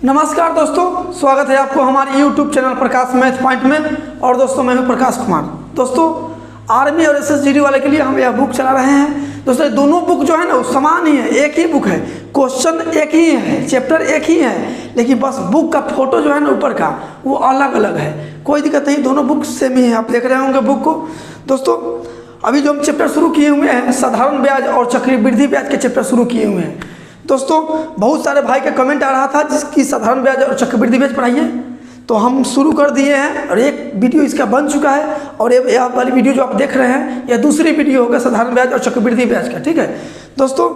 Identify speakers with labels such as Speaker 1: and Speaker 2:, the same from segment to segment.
Speaker 1: नमस्कार दोस्तों, स्वागत है आपको हमारे YouTube चैनल प्रकाश मैथ पॉइंट में। और दोस्तों मैं हूं प्रकाश कुमार। दोस्तों आर्मी और SSGD वाले के लिए हम यह बुक चला रहे हैं। दोस्तों दोनों बुक जो है ना वो समान ही है, एक ही बुक है, क्वेश्चन एक ही है, चैप्टर एक ही है, लेकिन बस बुक का फोटो जो है ना ऊपर का वो अलग अलग है। कोई दिक्कत नहीं, दोनों बुक सेम ही है। आप देख रहे होंगे बुक को। दोस्तों अभी जो हम चैप्टर शुरू किए हुए हैं, साधारण ब्याज और चक्रवृद्धि ब्याज के चैप्टर शुरू किए हुए हैं। दोस्तों बहुत सारे भाई का कमेंट आ रहा था जिसकी साधारण ब्याज और चक्रवृद्धि ब्याज पढ़ाइए, तो हम शुरू कर दिए हैं और एक वीडियो इसका बन चुका है। और यह वाली वीडियो जो आप देख रहे हैं यह दूसरी वीडियो होगा साधारण ब्याज और चक्रवृद्धि ब्याज का। ठीक है दोस्तों,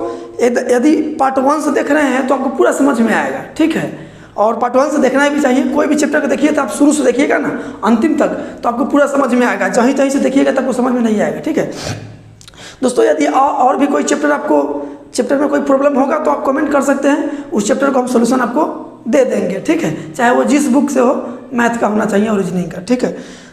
Speaker 1: यदि पार्ट 1 से देख रहे हैं तो आपको पूरा समझ में आएगा। ठीक है, और पार्ट 1 से देखना भी चाहिए। कोई भी चैप्टर को देखिए तो आप शुरू से देखिएगा ना अंतिम तक, तो आपको पूरा समझ में आएगा। जहीं तहीं से देखिएगा तो आपको समझ में नहीं आएगा। ठीक है दोस्तों, यदि और भी कोई चैप्टर में कोई प्रॉब्लम होगा तो आप कमेंट कर सकते हैं, उस चैप्टर को हम सोल्यूशन आपको दे देंगे। ठीक है, चाहे वो जिस बुक से हो, मैथ का होना चाहिए और रीजनिंग का। ठीक है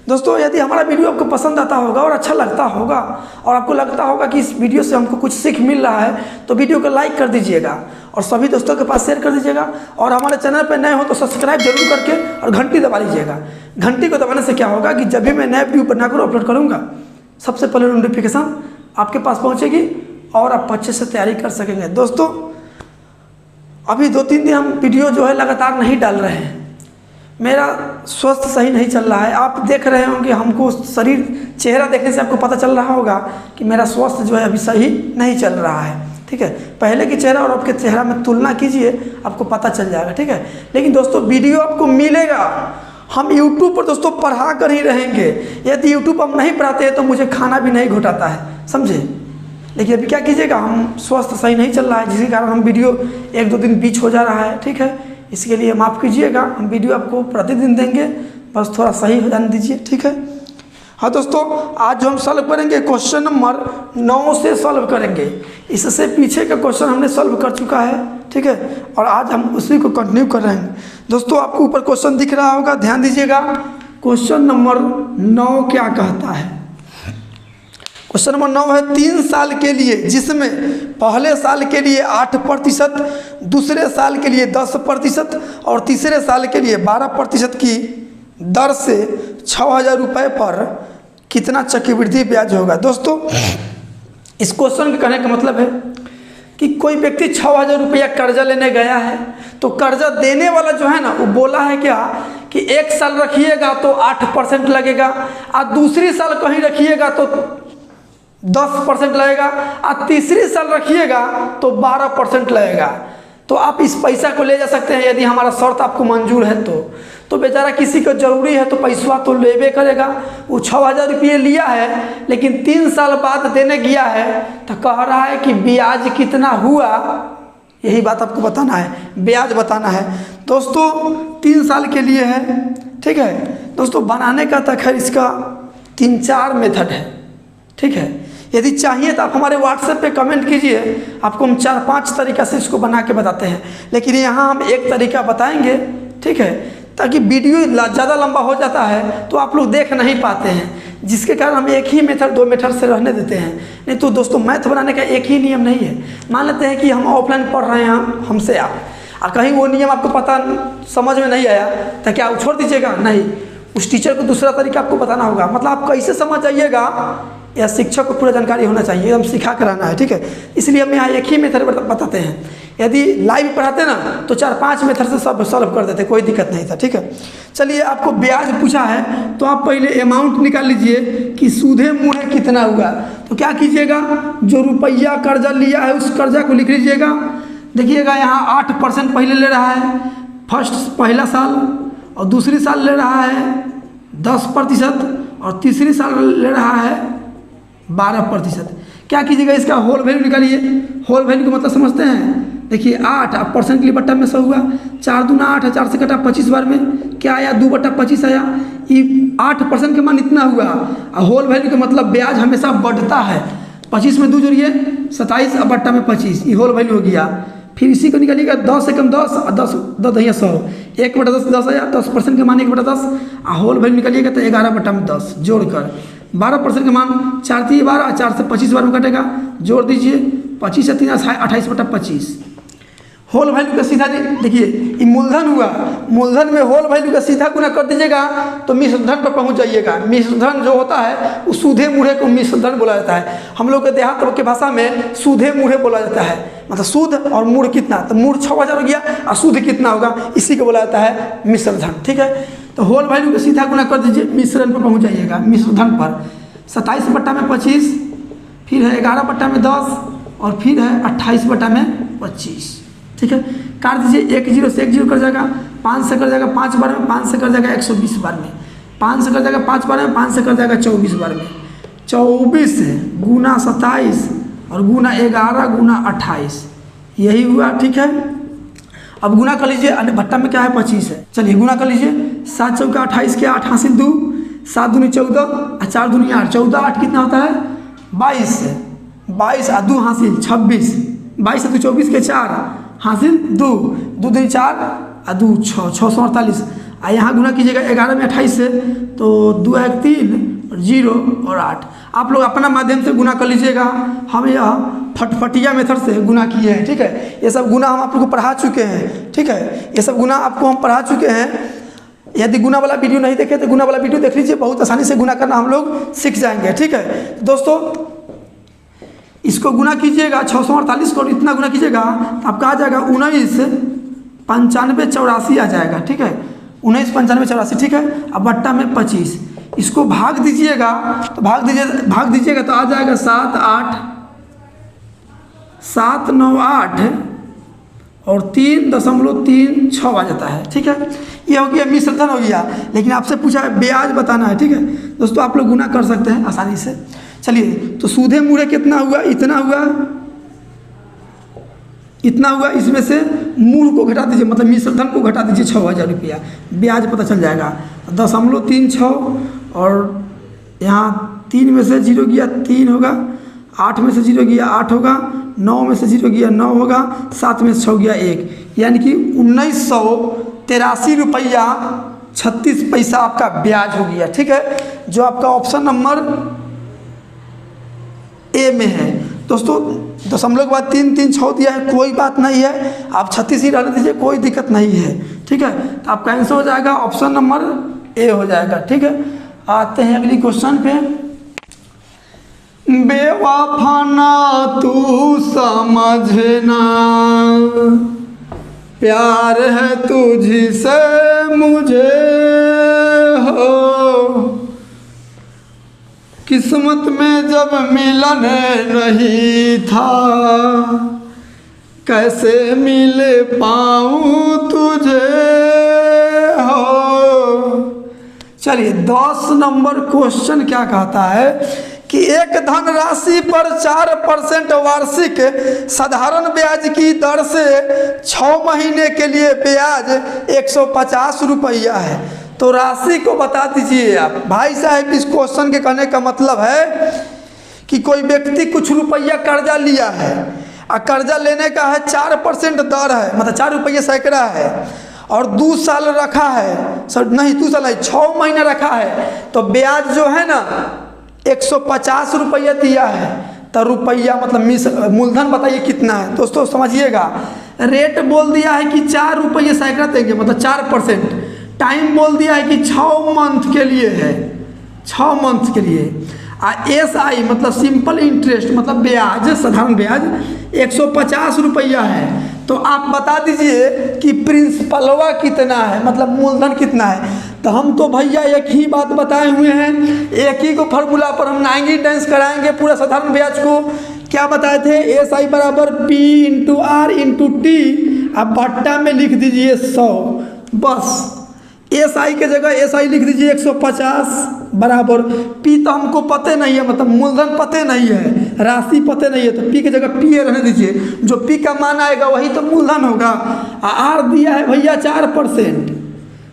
Speaker 1: दोस्तों, यदि हमारा वीडियो आपको पसंद आता होगा और अच्छा लगता होगा और आपको लगता होगा कि इस वीडियो से हमको कुछ सीख मिल रहा है, तो वीडियो को लाइक कर दीजिएगा और सभी दोस्तों के पास शेयर कर दीजिएगा। और हमारे चैनल पर नए हो तो सब्सक्राइब जरूर करके और घंटी दबा लीजिएगा। घंटी को दबाने से क्या होगा कि जब भी मैं नया वीडियो बनाकर अपलोड करूँगा, सबसे पहले नोटिफिकेशन आपके पास पहुँचेगी और आप अच्छे से तैयारी कर सकेंगे। दोस्तों अभी 2-3 दिन हम वीडियो जो है लगातार नहीं डाल रहे हैं। मेरा स्वास्थ्य सही नहीं चल रहा है। आप देख रहे होंगे, हमको चेहरा देखने से आपको पता चल रहा होगा कि मेरा स्वास्थ्य जो है अभी सही नहीं चल रहा है। ठीक है, पहले की चेहरा और आपके चेहरा में तुलना कीजिए, आपको पता चल जाएगा। ठीक है, लेकिन दोस्तों वीडियो आपको मिलेगा। हम YouTube पर दोस्तों पढ़ा कर ही रहेंगे। यदि YouTube हम नहीं पढ़ाते हैं तो मुझे खाना भी नहीं घोटाता है, समझे। लेकिन अभी क्या कीजिएगा, हम स्वास्थ्य सही नहीं चल रहा है, जिसके कारण हम वीडियो 1-2 दिन बीच हो जा रहा है। ठीक है, इसके लिए माफ़ कीजिएगा। हम वीडियो आपको प्रतिदिन देंगे, बस थोड़ा सही हो जाने दीजिए। ठीक है, हाँ दोस्तों, आज जो हम सॉल्व करेंगे क्वेश्चन नंबर 9 से सॉल्व करेंगे। इससे पीछे का क्वेश्चन हमने सॉल्व कर चुका है। ठीक है, और आज हम उसी को कंटिन्यू कर रहे हैं। दोस्तों आपको ऊपर क्वेश्चन दिख रहा होगा, ध्यान दीजिएगा। क्वेश्चन नंबर 9 क्या कहता है? क्वेश्चन नंबर 9 है 3 साल के लिए, जिसमें पहले साल के लिए 8%, दूसरे साल के लिए 10% और तीसरे साल के लिए 12% की दर से 6,000 रुपये पर कितना चक्रवृद्धि ब्याज होगा। दोस्तों इस क्वेश्चन के कहने का मतलब है कि कोई व्यक्ति 6,000 रुपया कर्जा लेने गया है, तो कर्जा देने वाला जो है ना वो बोला है क्या कि 1 साल रखिएगा तो 8% लगेगा, और दूसरी साल कहीं रखिएगा तो 10% लगेगा, और तीसरी साल रखिएगा तो 12% लगेगा। तो आप इस पैसा को ले जा सकते हैं यदि हमारा शर्त आपको मंजूर है तो बेचारा किसी को ज़रूरी है तो पैसा तो लेबे करेगा। वो 6,000 रुपये लिया है, लेकिन 3 साल बाद देने गया है तो कह रहा है कि ब्याज कितना हुआ, यही बात आपको बताना है, ब्याज बताना है। दोस्तों 3 साल के लिए है। ठीक है दोस्तों, बनाने का तो खैर इसका 3-4 मेथड है। ठीक है, यदि चाहिए तो आप हमारे व्हाट्सएप पे कमेंट कीजिए, आपको हम 4-5 तरीका से इसको बना के बताते हैं, लेकिन यहाँ हम एक तरीका बताएंगे। ठीक है, ताकि वीडियो ज़्यादा लंबा हो जाता है तो आप लोग देख नहीं पाते हैं, जिसके कारण हम एक ही मेथड 2 मेथड से रहने देते हैं। नहीं तो दोस्तों मैथ बनाने का एक ही नियम नहीं है। मान लेते हैं कि हम ऑफलाइन पढ़ रहे हैं हमसे आप, और कहीं वो नियम आपको पता समझ में नहीं आया तो क्या छोड़ दीजिएगा? नहीं, उस टीचर को दूसरा तरीका आपको बताना होगा। मतलब आप कैसे समझ जाइएगा, या शिक्षक को पूरा जानकारी होना चाहिए, एकदम सिखा कर आना है। ठीक है, इसलिए हम यहाँ एक ही मेथड बताते हैं। यदि लाइव पढ़ाते ना तो 4-5 मेथड से सब सॉल्व कर देते, कोई दिक्कत नहीं था। ठीक है, चलिए आपको ब्याज पूछा है तो आप पहले अमाउंट निकाल लीजिए कि सूधे मुँह कितना हुआ। तो क्या कीजिएगा, जो रुपया कर्जा लिया है उस कर्जा को लिख लीजिएगा। देखिएगा यहाँ 8% पहले ले रहा है पहला साल, और दूसरी साल ले रहा है 10%, और तीसरी साल ले रहा है 12%। क्या कीजिएगा, इसका होल वैल्यू निकालिए। होल वैल्यू का मतलब समझते हैं? देखिए 8 अब परसेंट के लिए बट्टा में 100 हुआ, 4 दूना 8 है, 4 से कटा 25 बार में क्या आया, 2/25 आया। ये 8% के मान इतना हुआ। और होल वैल्यू का मतलब ब्याज हमेशा बढ़ता है। 25 में 2 जोड़िए 27, अब बट्टा में 25, ये होल वैल्यू हो गया। फिर इसी को निकालिएगा, 10 से कम 10 और 10 10 100, 1/10 10 आया, 10% के मान 1/10, और होल वैल्यू निकालिएगा तो 11/10 जोड़कर 12% का मान 4 3 12, 4 से 25 बार में कटेगा, जोड़ दीजिए। 25 से 3 28/25। होल वैल्यू का सीधा देखिए, ये मूलधन हुआ, मूलधन में होल वैल्यू का सीधा गुना कर दीजिएगा तो मिश्र धन पर पहुंच जाइएगा। मिश्र धन जो होता है वो सूधे मूढ़े को मिश्र धन बोला जाता है। हम लोग के देहात के भाषा में सूधे मूढ़े बोला जाता है, मतलब सूद और मूढ़ कितना, तो मूढ़ 6000 हो गया और सूद कितना होगा, इसी को बोला जाता है मिश्र धन। ठीक है, तो होल वैल्यू का सीधा गुना कर दीजिए, मिश्रण पर पहुँच जाइएगा, मिश्र धन पर 27/25, फिर है 11/10 और फिर है 28/25। ठीक है, काट दीजिए, 1 0 से 1 0 कर जाएगा, 5 से कर जाएगा 5 बार में, 5 से कर जाएगा 120 बार में, 5 से कर जाएगा 5 बार में, 5 से कर जाएगा 24 बार में। 24 गुना 27 और गुना 11 गुना 28, यही हुआ। ठीक है, अब गुना कर लीजिए, भट्टा में क्या है 25 है, चलिए गुना कर लीजिए। 7 चौका 28 के 8 हासिल 2, 7 दूनी 14 और 4 दूनी 8, 14 8 कितना होता है 22, 22 और 2 हासिल 26, 22 और 2 24 के 4 हासिल 2, 2 दूनी 4 और 2 6, 648। और यहाँ गुना कीजिएगा 11 में 28 से, तो 2 है 3 और 0 और 8। आप लोग अपना माध्यम से गुना कर लीजिएगा, हम यह फटफटिया मेथड से गुना किए हैं। ठीक है, ये सब गुना हम आप लोग को पढ़ा चुके हैं। ठीक है, ये सब गुना आपको हम पढ़ा चुके हैं। यदि गुना वाला वीडियो नहीं देखे तो गुना वाला वीडियो देख लीजिए, बहुत आसानी से गुना करना हम लोग सीख जाएंगे। ठीक है दोस्तों, इसको गुना कीजिएगा 648 को इतना गुना कीजिएगा तो आपका आ जाएगा 19 95 84 आ जाएगा। ठीक है, 19 95 84। ठीक है, अब बट्टा में 25, इसको भाग दीजिएगा तो भाग दीजिएगा तो आ जाएगा 7 8 7 9 8 और 3.36 आ जाता है। ठीक है, ये हो गया मिश्र धन हो गया, लेकिन आपसे पूछा है ब्याज बताना है। ठीक है दोस्तों, आप लोग गुना कर सकते हैं आसानी से। चलिए, तो सूधे मूढ़े कितना हुआ, इतना हुआ, इतना हुआ, इसमें से मूढ़ को घटा दीजिए, मतलब मिश्र धन को घटा दीजिए 6000 रुपया, ब्याज पता चल जाएगा 0.36 और यहाँ 3 में से 0 गया 3 होगा, 8 में से 0 गया 8 होगा, 9 में से 0 गया 9 होगा, 7 में से 6 गया 1, यानी कि 1983 रुपया 36 पैसा आपका ब्याज हो गया। ठीक है, जो आपका ऑप्शन नंबर ए में है। दोस्तों, दशमलव के बाद 3 3 6 दिया है, कोई बात नहीं है, आप 36 ही रहने दीजिए, कोई दिक्कत नहीं है। ठीक है, तो आपका आंसर हो जाएगा ऑप्शन नंबर ए हो जाएगा। ठीक है, आते हैं अगली क्वेश्चन पे। बेवफा ना तू समझना, प्यार है तुझी से मुझे हो, किस्मत में जब मिलन नहीं था, कैसे मिल पाऊँ तुझे हो। चलिए, 10 नंबर क्वेश्चन क्या कहता है कि एक धनराशि पर 4% वार्षिक साधारण ब्याज की दर से 6 महीने के लिए ब्याज 150 रुपया है, तो राशि को बता दीजिए आप। भाई साहब, इस क्वेश्चन के कहने का मतलब है कि कोई व्यक्ति कुछ रुपया कर्जा लिया है और कर्जा लेने का है 4% दर है, मतलब 4 रुपये सैकड़ा है, और 2 साल रखा है, सर नहीं 2 साल नहीं 6 महीना रखा है, तो ब्याज जो है ना 150 रुपया दिया है, तो रुपया मतलब मूलधन बताइए कितना है। दोस्तों समझिएगा, रेट बोल दिया है कि 4 रुपये सैकड़ा देंगे, मतलब 4%। टाइम बोल दिया है कि 6 मंथ के लिए है, 6 मंथ के लिए। SI मतलब सिंपल इंटरेस्ट, मतलब ब्याज, साधारण ब्याज 150 रुपया है। तो आप बता दीजिए कि प्रिंसिपलवा कितना है, मतलब मूलधन कितना है। तो हम तो भैया एक ही बात बताए हुए हैं, एक ही को फार्मूला पर हम नाएंगे डांस कराएंगे पूरा साधारण ब्याज को। क्या बताए थे, SI बराबर P × R × T, आप भट्टा में लिख दीजिए 100, बस। SI के जगह SI लिख दीजिए 150 बराबर P, तो हमको पते नहीं है, मतलब मूलधन पते नहीं है, राशि पते नहीं है, तो P की जगह P रहने दीजिए, जो P का मान आएगा वही तो मूलधन होगा। R दिया है भैया 4%,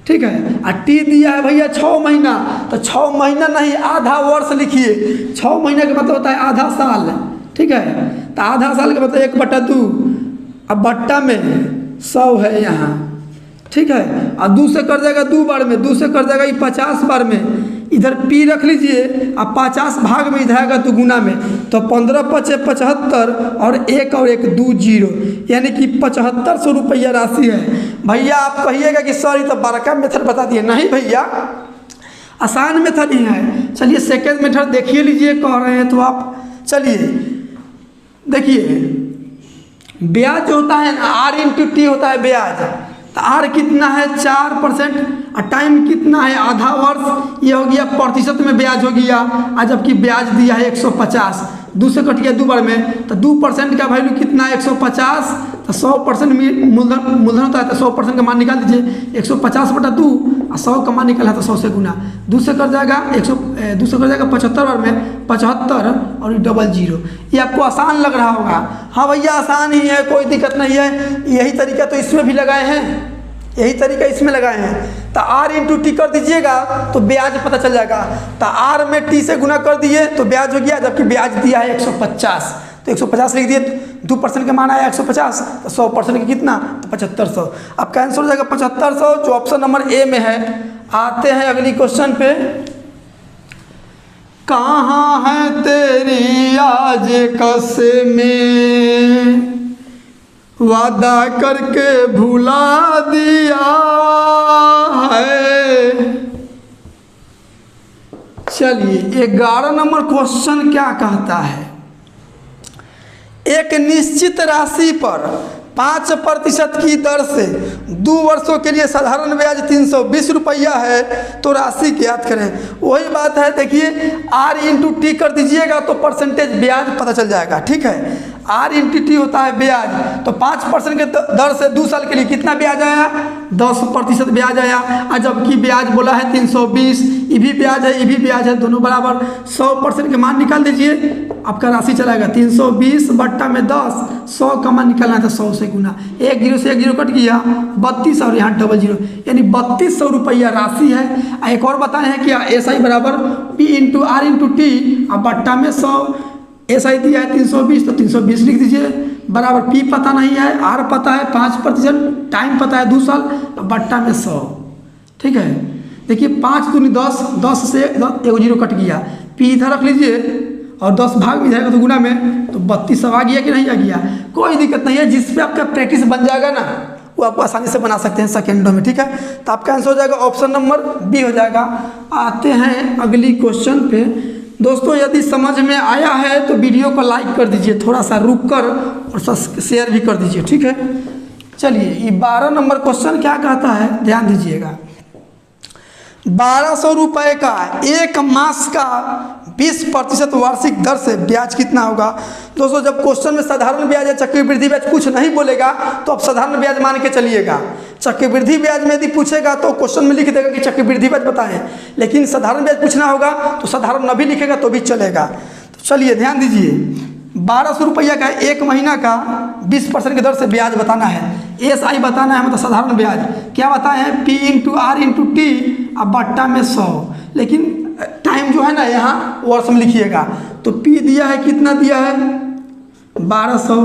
Speaker 1: ठीक है, और T दिया है भैया 6 महीना, तो 6 महीना नहीं आधा वर्ष लिखिए, 6 महीने का मतलब होता है आधा साल। ठीक है, तो आधा साल का मतलब 1/2, अब बट्टा में 100 है यहाँ। ठीक है, और 2 से कर जाएगा 2 बार में, 2 से कर जाएगा ये 50 बार में, इधर P रख लीजिए, अब 50 भाग में इधर आएगा दुगुना में, तो 15 पचे 75 और 1 और 1 2 0, यानी कि 7500 रुपया राशि है। भैया आप कहिएगा कि सर ये तो बड़का मेथड बता दिए, नहीं भैया आसान मेथड ही है। चलिए सेकेंड मेथड देखिए लीजिए, कह रहे हैं तो आप चलिए देखिए, ब्याज जो होता है ना R इंटू टी होता है ब्याज, तो R कितना है 4% और टाइम कितना है आधा वर्ष, ये हो गया प्रतिशत में ब्याज हो गया, और जबकि ब्याज दिया है 150, 2 से कट गया 2 बार में, तो 2% का वैल्यू कितना है 150, तो 100% मूलधन होता है, तो 100% का मान निकाल दीजिए, 150 बटा 2 और 100 का मान निकाला तो 100 से गुना, 2 से कट जाएगा 2 से कट जाएगा 75 बार में 75 और 00। ये आपको आसान लग रहा होगा, हाँ भैया आसान ही है, कोई दिक्कत नहीं है, यही तरीका तो इसमें भी लगाए हैं, यही तरीका इसमें लगाए हैं। तो R इंटू टी कर दीजिएगा तो ब्याज पता चल जाएगा, तो R में T से गुना कर दिए तो ब्याज हो गया, जबकि ब्याज दिया है 150, तो 150 लिख दिए, 2% का मान आया 150, तो 100% का कितना, तो 7500। अब का आंसर हो जाएगा 7500, जो ऑप्शन नंबर ए में है। आते हैं अगली क्वेश्चन पे, कहाँ है तेरी आज कसमें, वादा करके भुला दिया है। चलिए 11 नंबर क्वेश्चन क्या कहता है, एक निश्चित राशि पर 5% की दर से 2 वर्षों के लिए साधारण ब्याज 320 रुपया है, तो राशि ज्ञात करें। वही बात है, देखिए R इंटू टी कर दीजिएगा तो परसेंटेज ब्याज पता चल जाएगा, ठीक है। R इंटू टी होता है ब्याज, तो 5% के दर से 2 साल के लिए कितना ब्याज आया, 10% ब्याज आया, और जबकि ब्याज बोला है 320, ये भी ब्याज है ये भी ब्याज है, दोनों बराबर, 100% के मान निकाल दीजिए, आपका राशि चलाएगा 320 बट्टा में 10, 100 का मान निकालना है तो 100 से गुना, 1 0 से 1 0 कट गया 32 और यहाँ 00, यानी 3200 रुपया राशि है। एक और बताए हैं कि SI बराबर P into R into T, अब बट्टा में 100, SI दिया है 320 तो 320 लिख दीजिए, बराबर P पता नहीं है, R पता है 5%, टाइम पता है 2 साल, बट्टा में 100, ठीक है। देखिए 5 दूनी 10, 10 से 1 0 कट गया, P इधर रख लीजिए और 10 भाग में जाएगा तो गुना में, तो 32 आ गया कि नहीं आ गया, कोई दिक्कत नहीं है, जिस पे आपका प्रैक्टिस बन जाएगा ना वो आपको आसानी से बना सकते हैं सेकेंडों में, ठीक है। तो आपका आंसर हो जाएगा ऑप्शन नंबर बी हो जाएगा। आते हैं अगली क्वेश्चन पे। दोस्तों यदि समझ में आया है तो वीडियो को लाइक कर दीजिए, थोड़ा सा रुक कर और शेयर भी कर दीजिए, ठीक है। चलिए ये 12 नंबर क्वेश्चन क्या कहता है, ध्यान दीजिएगा। 1200 रुपये का एक मास का 20% वार्षिक दर से ब्याज कितना होगा। दोस्तों जब क्वेश्चन में साधारण ब्याज या चक्रवृद्धि ब्याज कुछ नहीं बोलेगा तो आप साधारण ब्याज मान के चलिएगा। चक्रवृद्धि ब्याज में यदि पूछेगा तो क्वेश्चन में लिख देगा कि चक्रवृद्धि ब्याज बताएं, लेकिन साधारण ब्याज पूछना होगा तो साधारण न भी लिखेगा तो भी चलेगा। तो चलिए ध्यान दीजिए, 1200 रुपया का एक महीना का 20% की दर से ब्याज बताना है, SI बताना है, मतलब साधारण ब्याज क्या बताए हैं, P into R into T अब बट्टा में 100, लेकिन टाइम जो है ना यहाँ वर्ष में लिखिएगा। तो P दिया है कितना दिया है 1200,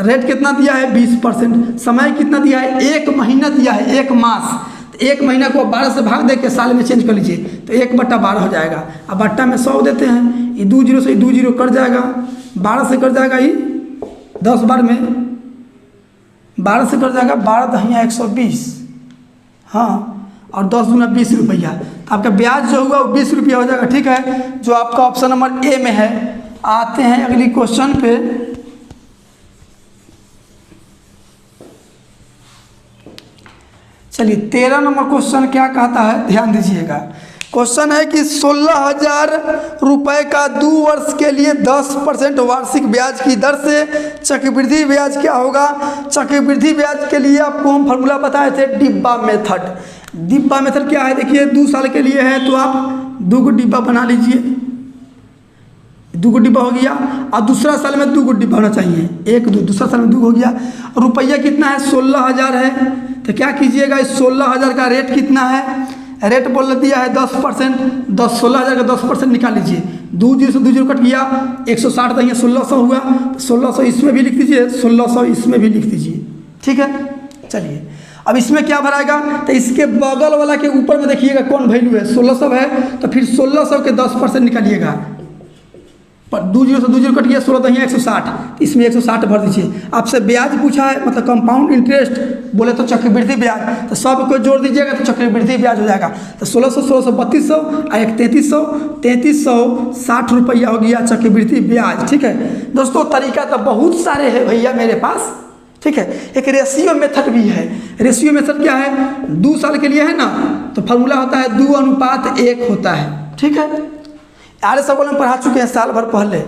Speaker 1: रेट कितना दिया है 20%, समय कितना दिया है 1 महीना दिया है, 1 मास, तो 1 महीना को 12 से भाग दे के साल में चेंज कर लीजिए तो 1/12 हो जाएगा। अब बट्टा में 100 देते हैं, ये 2 0 से 2 0 कट जाएगा, 12 से कट जाएगा, ये 10 बार में 12 से कट जाएगा, 12 दहिया 120, हाँ, और 10 दूना 20 रुपया, तो आपका ब्याज जो हुआ वो 20 रुपया हो जाएगा, ठीक है, जो आपका ऑप्शन नंबर ए में है। आते हैं अगली क्वेश्चन पे। चलिए 13 नंबर क्वेश्चन क्या कहता है, ध्यान दीजिएगा। क्वेश्चन है कि 16,000 रुपये का 2 वर्ष के लिए 10% वार्षिक ब्याज की दर से चक्रवृद्धि ब्याज क्या होगा। चक्रवृद्धि ब्याज के लिए आपको हम फॉर्मूला बताए थे, डिब्बा मेथड। डिब्बा मेथड क्या है, देखिए 2 साल के लिए है तो आप 2 डिब्बा बना लीजिए, 2 डिब्बा हो गया, और दूसरा साल में 2 डिब्बा होना चाहिए, 1 2, दूसरा साल में 2 हो गया। रुपया कितना है 16,000 है, तो क्या कीजिएगा, इस 16,000 का रेट कितना है, रेट बोल दिया है 10%, 16,000 का 10% निकाल लीजिए, 2 0 से 2 0 कट गया, 160 तो 1600 हुआ, 1600 इसमें भी लिख दीजिए, 1600 इसमें भी लिख दीजिए, ठीक है। चलिए अब इसमें क्या भराएगा, तो इसके बगल वाला के ऊपर में देखिएगा कौन वैल्यू है, 1600 है, तो फिर 1600 के 10% निकालिएगा, पर 2 जीरो से 2 जीरो कट गया, 16 तो यहाँ 160, तो इसमें 160 भर दीजिए। आपसे ब्याज पूछा है, मतलब कंपाउंड इंटरेस्ट बोले तो चक्रवृद्धि ब्याज, तो सबको जोड़ दीजिएगा तो चक्रवृद्धि ब्याज हो जाएगा। तो 1600, 1600, 3200 और एक 3300, 3360 रुपया हो गया चक्रवृद्धि ब्याज। ठीक है दोस्तों, तरीका तो बहुत सारे हैं भैया मेरे पास। ठीक है, एक रेशियो मेथड भी है। रेशियो मेथड क्या है, 2 साल के लिए है ना, तो फार्मूला होता है 2:1 होता है। ठीक है, आर सब में पढ़ा चुके हैं साल भर पहले,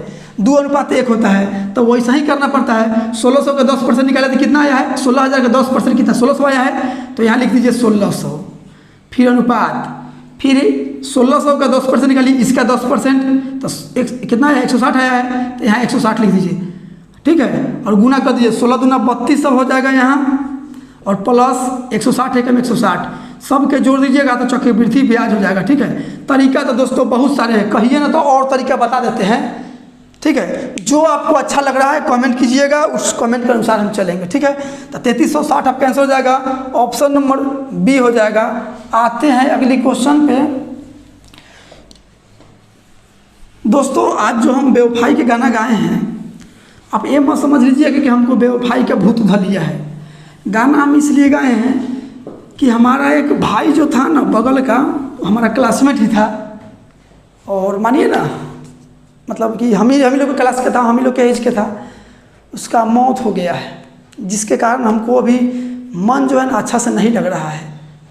Speaker 1: 2:1 होता है, तो वैसा ही करना पड़ता है। 1600 का 10% निकाले तो कितना आया है, 16,000 का 10% कितना, 1600 आया है, तो यहाँ लिख दीजिए 1600, फिर अनुपात, फिर 1600 का 10% निकालिए, इसका 10% तो कितना आया, 160 आया है, तो यहाँ 160 लिख दीजिए। ठीक है, और गुना कर दीजिए, 16 दूना 3200 हो जाएगा यहाँ, और प्लस 160 एकम 160, सब के जोड़ दीजिएगा तो चक्रवृद्धि ब्याज हो जाएगा। ठीक है, तरीका तो दोस्तों बहुत सारे हैं, कहिए ना तो और तरीका बता देते हैं। ठीक है, जो आपको अच्छा लग रहा है कमेंट कीजिएगा, उस कमेंट के अनुसार हम चलेंगे। ठीक है, तो 3360 आप कैंसिल हो जाएगा, ऑप्शन नंबर बी हो जाएगा। आते हैं अगली क्वेश्चन पे। दोस्तों आज जो हम बेवफाई के गाना गाए हैं, आप ये मत समझ लीजिएगा कि हमको बेवफाई का भूत धर लिया है। गाना हम इसलिए गाए हैं कि हमारा एक भाई जो था ना बगल का, हमारा क्लासमेट ही था, और मानिए ना मतलब कि हम ही लोग के क्लास का था, हम ही लोग के एज के था, उसका मौत हो गया है, जिसके कारण हमको अभी मन जो है ना अच्छा से नहीं लग रहा है।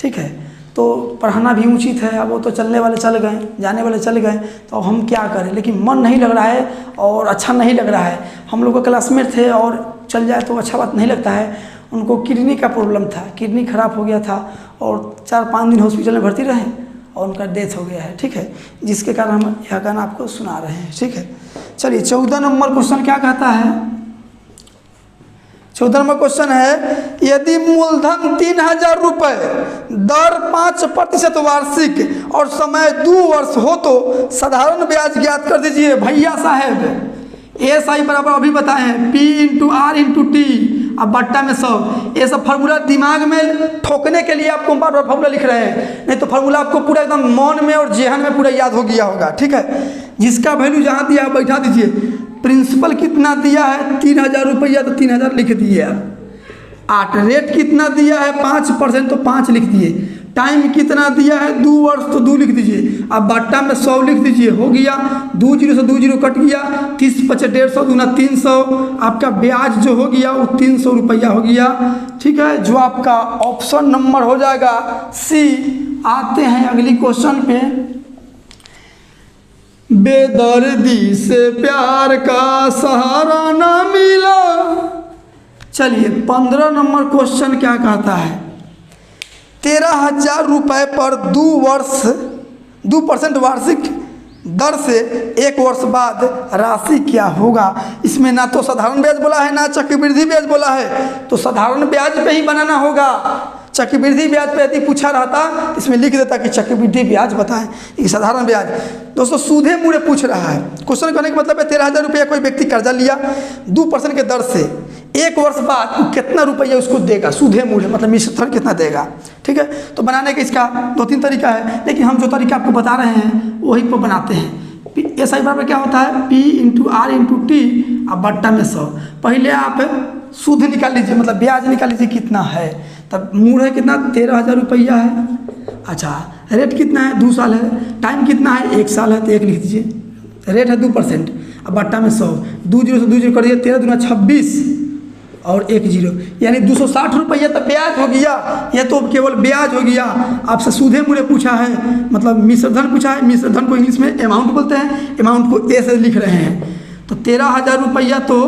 Speaker 1: ठीक है, तो पढ़ाना भी उचित है, अब वो तो चलने वाले चल गए, जाने वाले चल गए, तो अब हम क्या करें, लेकिन मन नहीं लग रहा है और अच्छा नहीं लग रहा है। हम लोग का क्लासमेट थे और चल जाए तो अच्छा बात नहीं लगता है। उनको किडनी का प्रॉब्लम था, किडनी खराब हो गया था और 4-5 दिन हॉस्पिटल में भर्ती रहे और उनका डेथ हो गया है। ठीक है, जिसके कारण हम यह गाना आपको सुना रहे हैं। ठीक है, चलिए 14 नंबर क्वेश्चन क्या कहता है। 14 नंबर क्वेश्चन है, यदि मूलधन 3000 रुपये, दर 5% वार्षिक और समय 2 वर्ष हो तो साधारण ब्याज ज्ञात कर दीजिए। भैया साहब SI बराबर अभी बताए हैं P/R/T, अब बट्टा में 100। ये सब फार्मूला दिमाग में ठोकने के लिए आपको बार बार फार्मूला लिख रहे हैं, नहीं तो फार्मूला आपको पूरा एकदम मन में और जेहन में पूरा याद हो गया होगा। ठीक है, जिसका वैल्यू जहाँ दिया है बैठा दीजिए। प्रिंसिपल कितना दिया है 3000 रुपया, तो 3000 लिख दिए आप। 8 रेट कितना दिया है 5%, तो 5 लिख दिए। टाइम कितना दिया है 2 वर्ष, तो 2 लिख दीजिए। अब बट्टा में 100 लिख दीजिए, हो गया। 2 जीरो से 2 जीरो कट गया, 30 × 150 दूना 300, आपका ब्याज जो हो गया वो 300 रुपया हो गया। ठीक है, जो आपका ऑप्शन नंबर हो जाएगा सी। आते हैं अगली क्वेश्चन पे। बेदर्दी से प्यार का सहारा ना मिला। चलिए 15 नंबर क्वेश्चन क्या कहता है, 13,000 रुपये पर 2% वार्षिक दर से 1 वर्ष बाद राशि क्या होगा। इसमें ना तो साधारण ब्याज बोला है ना चक्रवृद्धि ब्याज बोला है, तो साधारण ब्याज पे ही बनाना होगा। चक्रवृद्धि ब्याज पे यदि पूछा रहता इसमें लिख देता कि चक्रवृद्धि ब्याज बताएं, ये साधारण ब्याज। दोस्तों सूधे मूढ़े पूछ रहा है। क्वेश्चन करने का मतलब है 13,000 रुपया कोई व्यक्ति कर्जा लिया 2% के दर से, 1 वर्ष बाद कितना रुपया उसको देगा, सूधे मूढ़े मतलब मिश्रण कितना देगा। ठीक है, तो बनाने का इसका 2-3 तरीका है, लेकिन हम जो तरीका आपको बता रहे हैं वही पर बनाते हैं। SI बराबर क्या होता है P/R/T, अब बट्टा में 100। पहले आप सूद निकाल लीजिए, मतलब ब्याज निकाल लीजिए कितना है, तब मूल है कितना 13,000 रुपया है। अच्छा, रेट कितना है 2 साल है, टाइम कितना है 1 साल है, तो 1 लिख दीजिए। रेट है 2%, अब बट्टा में 100, 2 जीरो से 2 जीरो कर दिए, 13 दूना 26 और 1 जीरो, यानी 260 रुपया तो ब्याज हो गया। यह तो केवल ब्याज हो गया। आपसे सूधे मूल्य पूछा है, मतलब मिश्रधन पूछा है। मिश्रधन को इंग्लिश में अमाउंट बोलते हैं, अमाउंट को ए से लिख रहे हैं। तो 13,000 रुपया तो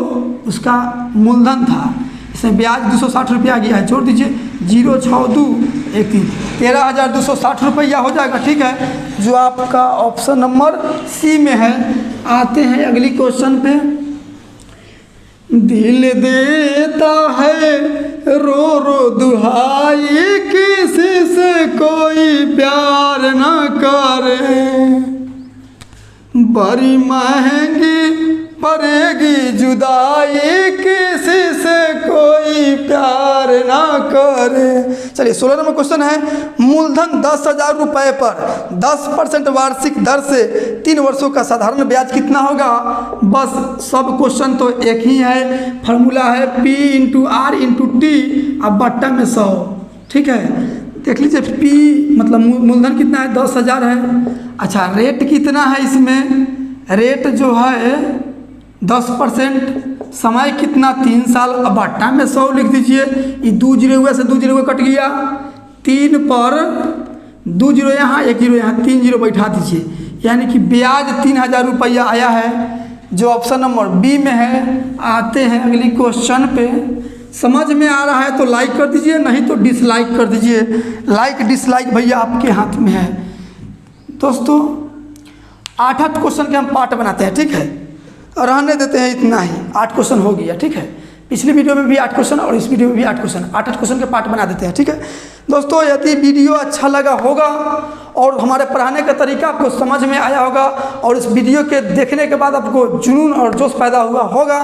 Speaker 1: उसका मूलधन था, इसमें ब्याज 260 रुपया आ गया है, जोड़ दीजिए 06213, 13,260 रुपया हो जाएगा। ठीक है, जो आपका ऑप्शन नंबर सी में है। आते हैं अगली क्वेश्चन पे। दिल देता है रो रो दुहाई, किसी से कोई प्यार न करे, बड़ी महंगी पड़ेगी जुदाई, किसी से कोई प्यार ना करे। चलिए 16 नंबर क्वेश्चन है, मूलधन 10,000 रुपये पर 10% वार्षिक दर से 3 वर्षों का साधारण ब्याज कितना होगा। बस सब क्वेश्चन तो एक ही है, फार्मूला है P × R × T, अब बट्टा में 100। ठीक है, देख लीजिए P मतलब मूलधन कितना है, 10,000 है। अच्छा, रेट कितना है इसमें, रेट जो है 10%, समय कितना 3 साल, अब बट्टा में 100 लिख दीजिए। ये 2 जीरो हुआ से 2 जीरो कट गया, 3 पर 2 जीरो यहाँ 1 जीरो यहाँ 3 जीरो बैठा दीजिए, यानी कि ब्याज 3,000 रुपया आया है, जो ऑप्शन नंबर बी में है। आते हैं अगली क्वेश्चन पे। समझ में आ रहा है तो लाइक कर दीजिए, नहीं तो डिसलाइक कर दीजिए। लाइक डिसलाइक भैया आपके हाथ में है। दोस्तों 8 क्वेश्चन के हम पार्ट बनाते हैं, ठीक है, और रहने देते हैं इतना ही। 8 क्वेश्चन हो गया, ठीक है। पिछली वीडियो में भी 8 क्वेश्चन और इस वीडियो में भी 8 क्वेश्चन, 8 क्वेश्चन के पार्ट बना देते हैं, ठीक है। दोस्तों यदि वीडियो अच्छा लगा होगा और हमारे पढ़ाने का तरीका आपको समझ में आया होगा और इस वीडियो के देखने के बाद आपको जुनून और जोश पैदा हुआ होगा,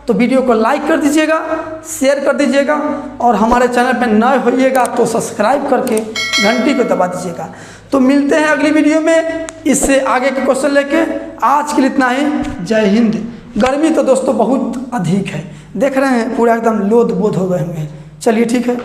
Speaker 1: तो वीडियो को लाइक कर दीजिएगा, शेयर कर दीजिएगा, और हमारे चैनल पर नए होइएगा तो सब्सक्राइब करके घंटी को दबा दीजिएगा। तो मिलते हैं अगली वीडियो में इससे आगे के क्वेश्चन लेके। आज के लिए इतना ही, जय हिंद। गर्मी तो दोस्तों बहुत अधिक है, देख रहे हैं पूरा एकदम लोद बोध हो गए हुए हैं। चलिए ठीक है।